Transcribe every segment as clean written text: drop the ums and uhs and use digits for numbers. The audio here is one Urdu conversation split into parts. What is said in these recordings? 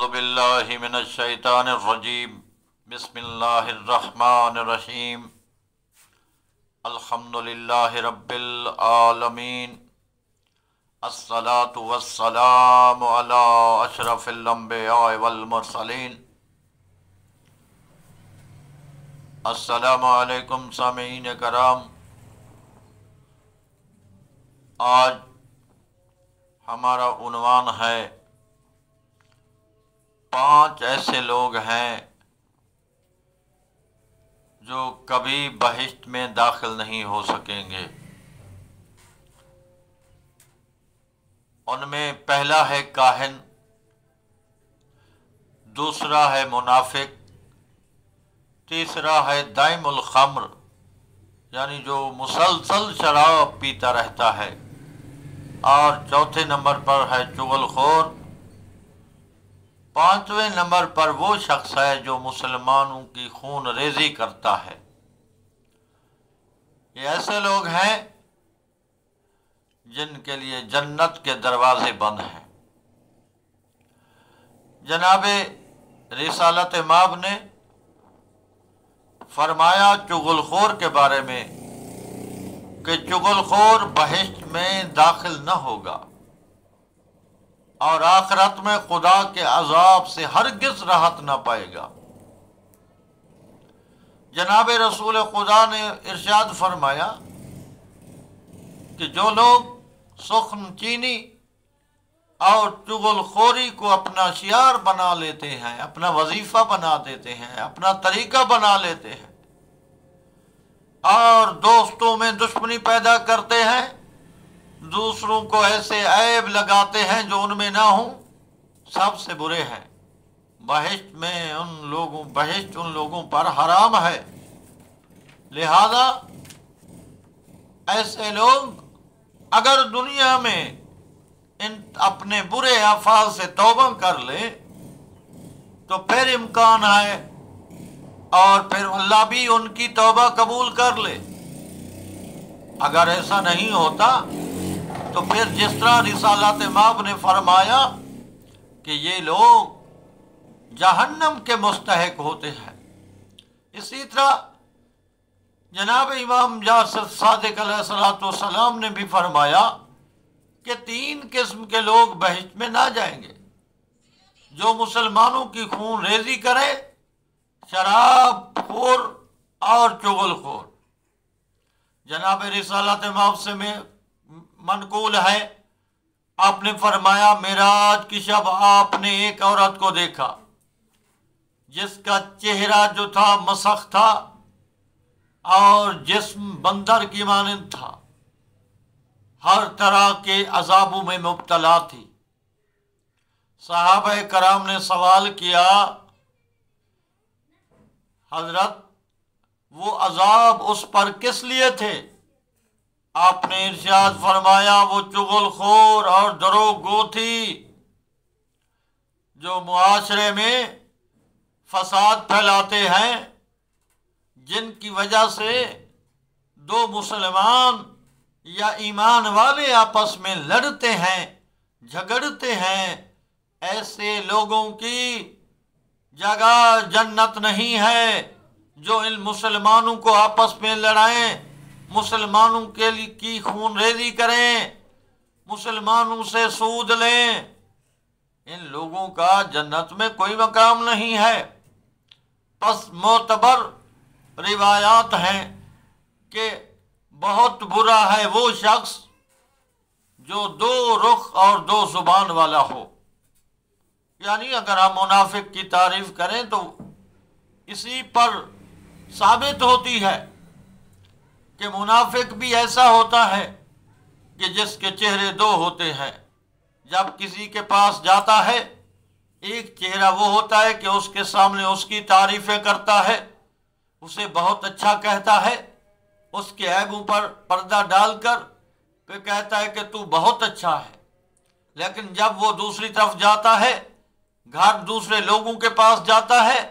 اعوذ باللہ من الشیطان الرجیم بسم اللہ الرحمن الرحیم الحمد للہ رب العالمین الصلاة والسلام علی اشرف الانبیاء والمرسلین۔ السلام علیکم سامعین کرام، آج ہمارا عنوان ہے 5 ایسے لوگ ہیں جو کبھی بہشت میں داخل نہیں ہو سکیں گے۔ ان میں پہلا ہے کاہن، دوسرا ہے منافق، تیسرا ہے دائم الخمر یعنی جو مسلسل شراب پیتا رہتا ہے، اور چوتھے نمبر پر ہے چغل خور، 5ویں نمبر پر وہ شخص ہے جو مسلمانوں کی خون ریزی کرتا ہے۔ یہ ایسے لوگ ہیں جن کے لیے جنت کے دروازے بند ہیں۔ جناب رسالت مآب نے فرمایا چغل خور کے بارے میں کہ چغل خور بہشت میں داخل نہ ہوگا اور آخرت میں خدا کے عذاب سے ہرگز راحت نہ پائے گا۔ جناب رسول خدا نے ارشاد فرمایا کہ جو لوگ سخن چینی اور چغل خوری کو اپنا شعار بنا لیتے ہیں، اپنا وظیفہ بنا دیتے ہیں، اپنا طریقہ بنا لیتے ہیں، اور دوستوں میں دشمنی پیدا کرتے ہیں، دوسروں کو ایسے عیب لگاتے ہیں جو ان میں نہ ہوں، سب سے برے ہیں۔ بہشت ان لوگوں پر حرام ہے۔ لہذا ایسے لوگ اگر دنیا میں اپنے برے افعال سے توبہ کر لے تو پھر امکان ہے اور پھر اللہ بھی ان کی توبہ قبول کر لے۔ اگر ایسا نہیں ہوتا تو پھر جس طرح رسالت مآب نے فرمایا کہ یہ لوگ جہنم کے مستحق ہوتے ہیں، اسی طرح جناب امام جعفر صادق علیہ الصلوۃ والسلام نے بھی فرمایا کہ 3 قسم کے لوگ بہشت میں نہ جائیں گے: جو مسلمانوں کی خون ریزی کرے، شراب خور اور چغل خور۔ جناب رسالت مآب سے میں منقول ہے، آپ نے فرمایا معراج کی شب آپ نے ایک عورت کو دیکھا جس کا چہرہ جو تھا مسخ تھا اور جسم بندر کی مانند تھا، ہر طرح کے عذابوں میں مبتلا تھی۔ صحابہ کرام نے سوال کیا، حضرت وہ عذاب اس پر کس لیے تھے؟ آپ نے ارشاد فرمایا وہ چغل خور اور دروغ گو تھی جو معاشرے میں فساد پھیلاتے ہیں، جن کی وجہ سے 2 مسلمان یا ایمان والے آپس میں لڑتے ہیں، جھگڑتے ہیں۔ ایسے لوگوں کی جگہ جنت نہیں ہے جو ان مسلمانوں کو آپس میں لڑائیں، مسلمانوں کے لیے کی خون ریزی کریں، مسلمانوں سے سود لیں۔ ان لوگوں کا جنت میں کوئی مقام نہیں ہے۔ پس معتبر روایات ہیں کہ بہت برا ہے وہ شخص جو 2 رخ اور 2 زبان والا ہو۔ یعنی اگر ہم منافق کی تعریف کریں تو اسی پر ثابت ہوتی ہے کہ منافق بھی ایسا ہوتا ہے کہ جس کے چہرے 2 ہوتے ہیں۔ جب کسی کے پاس جاتا ہے، ایک چہرہ وہ ہوتا ہے کہ اس کے سامنے اس کی تعریفیں کرتا ہے، اسے بہت اچھا کہتا ہے، اس کے عیبوں پر پردہ ڈال کر پھر کہتا ہے کہ تو بہت اچھا ہے۔ لیکن جب وہ دوسری طرف جاتا ہے، گھر دوسرے لوگوں کے پاس جاتا ہے،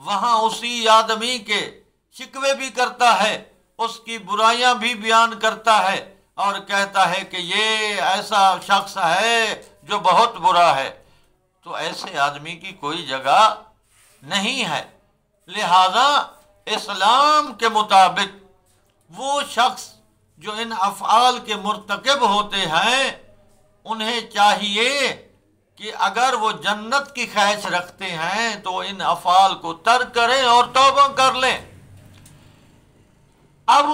وہاں اسی آدمی کے شکوے بھی کرتا ہے، اس کی برائیاں بھی بیان کرتا ہے اور کہتا ہے کہ یہ ایسا شخص ہے جو بہت برا ہے۔ تو ایسے آدمی کی کوئی جگہ نہیں ہے۔ لہذا اسلام کے مطابق وہ شخص جو ان افعال کے مرتکب ہوتے ہیں انہیں چاہیے کہ اگر وہ جنت کی خواہش رکھتے ہیں تو ان افعال کو ترک کریں اور توبہ کر لیں۔ اب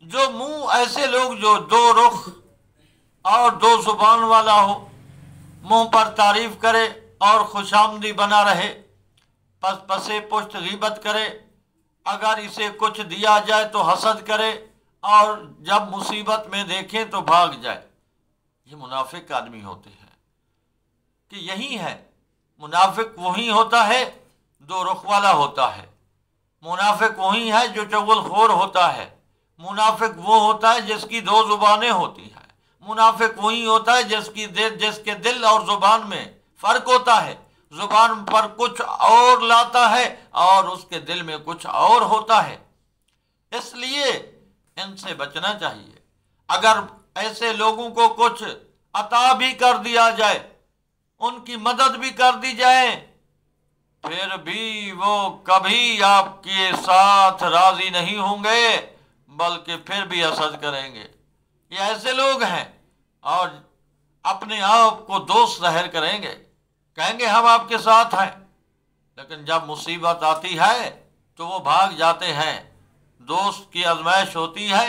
جو ایسے لوگ جو دو رخ اور دو زبان والا ہو، منہ پر تعریف کرے اور خوش آمدی بنا رہے، پسے پشت غیبت کرے، اگر اسے کچھ دیا جائے تو حسد کرے اور جب مصیبت میں دیکھیں تو بھاگ جائے، یہ منافق آدمی ہوتے ہیں۔ کہ یہی ہے، منافق وہی ہوتا ہے دو رخ والا ہوتا ہے، منافق وہی ہے جو چغل خور ہوتا ہے، منافق وہ ہوتا ہے جس کی دو زبانیں ہوتی ہیں، منافق وہی ہوتا ہے جس کے دل اور زبان میں فرق ہوتا ہے، زبان پر کچھ اور لاتا ہے اور اس کے دل میں کچھ اور ہوتا ہے۔ اس لیے ان سے بچنا چاہیے۔ اگر ایسے لوگوں کو کچھ عطا بھی کر دیا جائے، ان کی مدد بھی کر دی جائے، پھر بھی وہ کبھی آپ کے ساتھ راضی نہیں ہوں گے، بلکہ پھر بھی حسد کریں گے۔ یہ ایسے لوگ ہیں اور اپنے آپ کو دوست ظاہر کریں گے، کہیں گے ہم آپ کے ساتھ ہیں، لیکن جب مصیبت آتی ہے تو وہ بھاگ جاتے ہیں۔ دوست کی آزمائش ہوتی ہے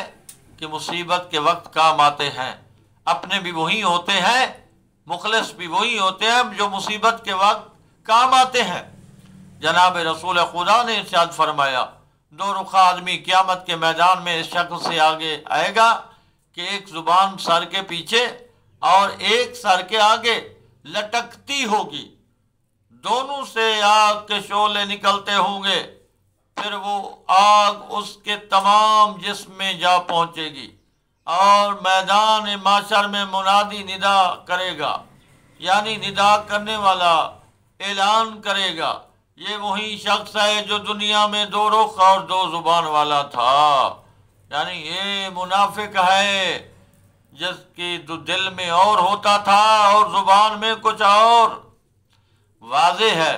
کہ مصیبت کے وقت کام آتے ہیں، اپنے بھی وہی ہوتے ہیں، مخلص بھی وہی ہوتے ہیں جو مصیبت کے وقت کام آتے ہیں۔ جناب رسول خدا نے ارشاد فرمایا، دو رخا آدمی قیامت کے میدان میں اس شکل سے آگے آئے گا کہ ایک زبان سر کے پیچھے اور ایک سر کے آگے لٹکتی ہوگی، دونوں سے آگ کے شعلے نکلتے ہوں گے، پھر وہ آگ اس کے تمام جسم میں جا پہنچے گی اور میدان معاشر میں منادی ندا کرے گا، یعنی ندا کرنے والا اعلان کرے گا، یہ وہی شخص ہے جو دنیا میں دو رخ اور دو زبان والا تھا، یعنی یہ منافق ہے جس کی دل میں اور ہوتا تھا اور زبان میں کچھ اور۔ واضح ہے،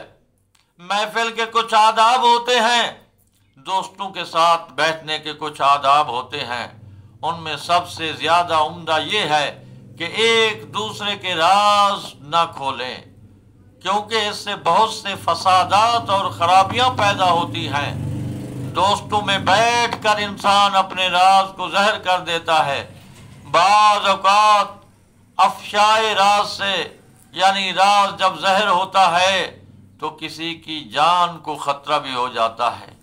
محفل کے کچھ آداب ہوتے ہیں، دوستوں کے ساتھ بیٹھنے کے کچھ آداب ہوتے ہیں، ان میں سب سے زیادہ عمدہ یہ ہے کہ ایک دوسرے کے راز نہ کھولیں، کیونکہ اس سے بہت سے فسادات اور خرابیاں پیدا ہوتی ہیں۔ دوستوں میں بیٹھ کر انسان اپنے راز کو ظاہر کر دیتا ہے، بعض اوقات افشائے راز سے، یعنی راز جب ظاہر ہوتا ہے تو کسی کی جان کو خطرہ بھی ہو جاتا ہے،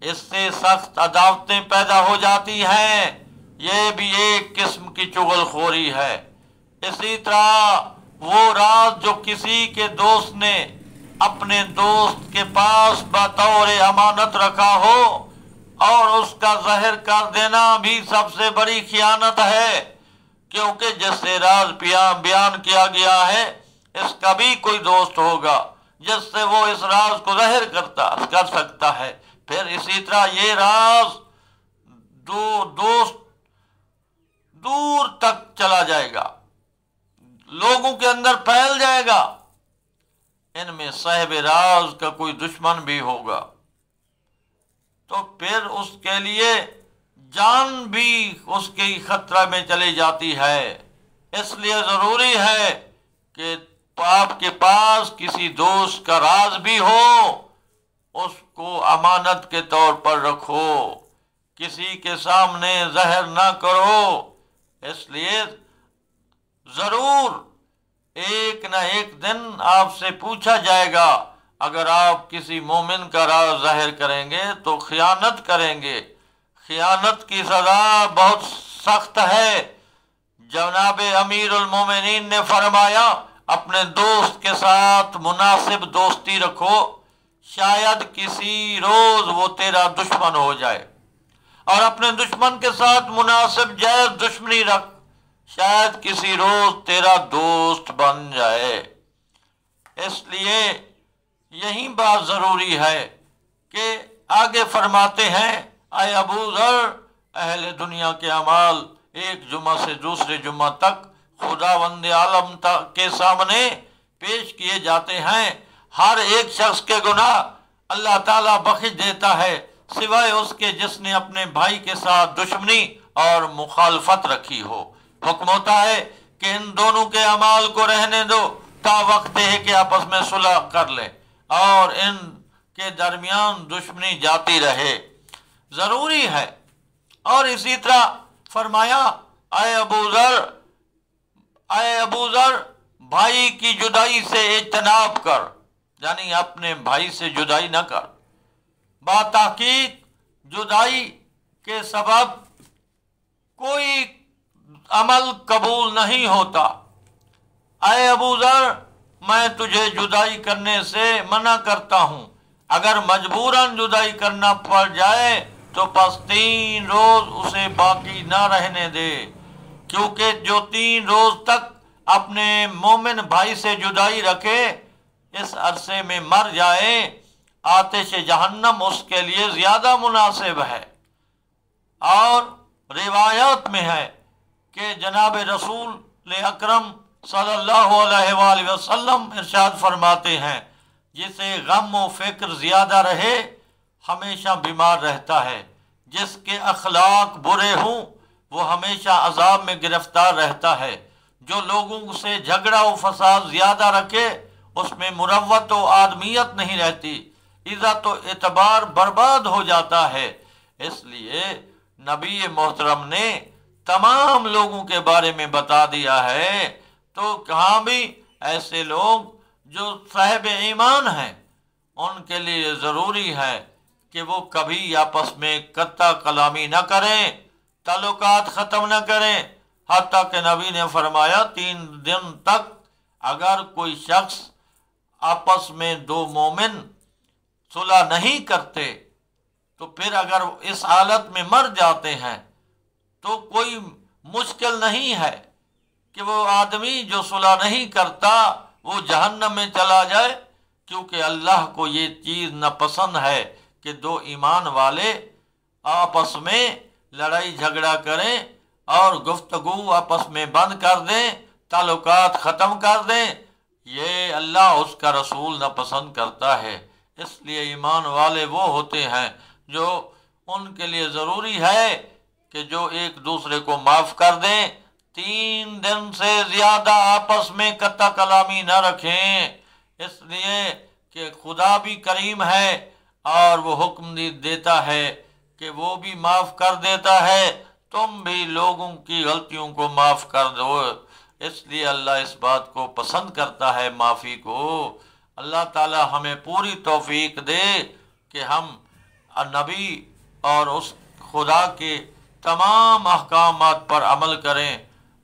اس سے سخت عداوتیں پیدا ہو جاتی ہیں، یہ بھی ایک قسم کی چغل خوری ہے۔ اسی طرح وہ راز جو کسی کے دوست نے اپنے دوست کے پاس بطور امانت رکھا ہو اور اس کا ظاہر کر دینا بھی سب سے بڑی خیانت ہے، کیونکہ جس سے راز بیان کیا گیا ہے اس کا بھی کوئی دوست ہوگا جس سے وہ اس راز کو ظاہر کر سکتا ہے، پھر اسی طرح یہ راز دوست دور تک چلا جائے گا، لوگوں کے اندر پھیل جائے گا، ان میں صاحب راز کا کوئی دشمن بھی ہوگا تو پھر اس کے لیے جان بھی اس کی خطرہ میں چلی جاتی ہے۔ اس لیے ضروری ہے کہ آپ کے پاس کسی دوست کا راز بھی ہو، اس کو امانت کے طور پر رکھو، کسی کے سامنے ظاہر نہ کرو۔ اس لیے ضرور ایک نہ ایک دن آپ سے پوچھا جائے گا، اگر آپ کسی مومن کا راز ظاہر کریں گے تو خیانت کریں گے، خیانت کی سزا بہت سخت ہے۔ جناب امیر المومنین نے فرمایا، اپنے دوست کے ساتھ مناسب دوستی رکھو، شاید کسی روز وہ تیرا دشمن ہو جائے، اور اپنے دشمن کے ساتھ مناسب جائز دشمنی رکھ، شاید کسی روز تیرا دوست بن جائے۔ اس لیے یہی بات ضروری ہے کہ آگے فرماتے ہیں، اے ابو ذر، اہل دنیا کے اعمال ایک جمعہ سے دوسرے جمعہ تک خداوند عالم کے سامنے پیش کیے جاتے ہیں، ہر ایک شخص کے گناہ اللہ تعالیٰ بخش دیتا ہے، سوائے اس کے جس نے اپنے بھائی کے ساتھ دشمنی اور مخالفت رکھی ہو۔ حکم ہوتا ہے کہ ان دونوں کے اعمال کو رہنے دو تا وقت ہے کہ آپس میں صلح کر لیں اور ان کے درمیان دشمنی جاتی رہے، ضروری ہے۔ اور اسی طرح فرمایا، اے ابو ذر بھائی کی جدائی سے اجتناب کر، یعنی اپنے بھائی سے جدائی نہ کر، بتحقیق جدائی کے سبب کوئی عمل قبول نہیں ہوتا۔ اے ابو ذر میں تجھے جدائی کرنے سے منع کرتا ہوں، اگر مجبوراً جدائی کرنا پڑ جائے تو پس 3 روز اسے باقی نہ رہنے دے، کیونکہ جو 3 روز تک اپنے مومن بھائی سے جدائی رکھے اس عرصے میں مر جائے، آتش جہنم اس کے لیے زیادہ مناسب ہے۔ اور روایات میں ہے کہ جناب رسول اکرم صلی اللہ علیہ وآلہ وسلم ارشاد فرماتے ہیں، جسے غم و فکر زیادہ رہے ہمیشہ بیمار رہتا ہے، جس کے اخلاق برے ہوں وہ ہمیشہ عذاب میں گرفتار رہتا ہے، جو لوگوں سے جھگڑا و فساد زیادہ رکھے اس میں مروت و آدمیت نہیں رہتی، عزت و اعتبار برباد ہو جاتا ہے۔ اس لیے نبی محترم نے تمام لوگوں کے بارے میں بتا دیا ہے، تو کہاں بھی ایسے لوگ جو صاحب ایمان ہیں ان کے لیے ضروری ہے کہ وہ کبھی آپس میں قطع کلامی نہ کریں، تعلقات ختم نہ کریں، حتیٰ کہ نبی نے فرمایا 3 دن تک اگر کوئی شخص آپس میں 2 مومن صلح نہیں کرتے تو پھر اگر اس حالت میں مر جاتے ہیں تو کوئی مشکل نہیں ہے کہ وہ آدمی جو صلح نہیں کرتا وہ جہنم میں چلا جائے، کیونکہ اللہ کو یہ چیز ناپسند ہے کہ 2 ایمان والے آپس میں لڑائی جھگڑا کریں اور گفتگو آپس میں بند کر دیں، تعلقات ختم کر دیں، یہ اللہ اس کا رسول ناپسند کرتا ہے۔ اس لیے ایمان والے وہ ہوتے ہیں جو ان کے لیے ضروری ہے کہ جو ایک دوسرے کو معاف کر دیں، 3 دن سے زیادہ آپس میں قطع کلامی نہ رکھیں، اس لیے کہ خدا بھی کریم ہے اور وہ حکم دیتا ہے کہ وہ بھی معاف کر دیتا ہے، تم بھی لوگوں کی غلطیوں کو معاف کر دو۔ اس لیے اللہ اس بات کو پسند کرتا ہے، معافی کو۔ اللہ تعالی ہمیں پوری توفیق دے کہ ہم نبی اور اس خدا کے تمام احکامات پر عمل کریں،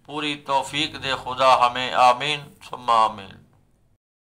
پوری توفیق دے خدا ہمیں، آمین ثم آمین۔